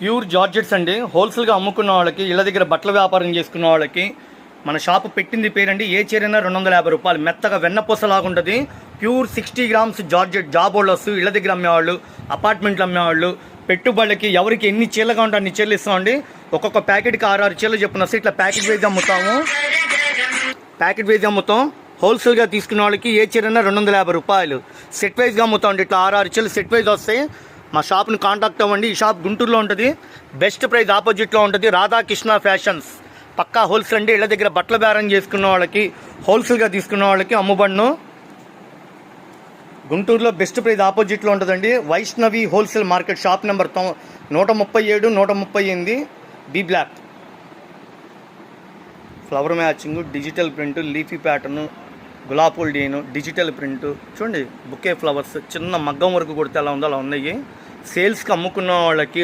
Pure georgettes అండి. హోల్సేల్గా అమ్ముకున్న వాళ్ళకి, ఇళ్ళ దగ్గర బట్టల వ్యాపారం చేసుకున్న వాళ్ళకి మన షాపు పెట్టింది పేరండి. ఏ చీరైనా 250 రూపాయలు. మెత్తగా వెన్నపూసలాగా ఉంటుంది. Pure 60 grams georgette. Job holders, ఇళ్ళ దగ్గర అమ్మేవాళ్ళు, అపార్ట్మెంట్లు అమ్మేవాళ్ళు, పెట్టుబడులకి ఎవరికి ఎన్ని చీరలుగా ఉంటే అన్ని చీరలు ఇస్తామండి. ఒక్కొక్క ప్యాకెట్కి 6 చీరలు చెప్పున ఇట్లా ప్యాకెట్ వైజ్ అమ్ముతాము. హోల్సేల్గా తీసుకున్న వాళ్ళకి ఏ చీరైనా 250 రూపాయలు. సెట్ వైజ్గా అమ్ముతామండి. ఇట్లా 6 చీరలు సెట్ వైజ్ వస్తాయి. మా షాప్ని కాంటాక్ట్ అవ్వండి. ఈ షాప్ గుంటూరులో ఉంటుంది. బెస్ట్ ప్రైస్ ఆపోజిట్లో ఉంటుంది. రాధాకృష్ణ ఫ్యాషన్స్. పక్కా హోల్సేల్ అండి. ఇళ్ళ దగ్గర బట్టల బేరం చేసుకున్న వాళ్ళకి, హోల్సేల్గా తీసుకున్న వాళ్ళకి అమ్ముబడును. గుంటూరులో బెస్ట్ ప్రైస్ ఆపోజిట్లో ఉంటుందండి. Vaishnavi wholesale market. Shop number 137, 138 B block. Flower matching, digital print, leafy pattern, గులాబీ డీను, డిజిటల్ ప్రింట్. చూడండి, బుకే ఫ్లవర్స్ చిన్న మగ్గం వరకు కొడితే అలా ఉందో అలా ఉన్నాయి. సేల్స్కి అమ్ముకున్న వాళ్ళకి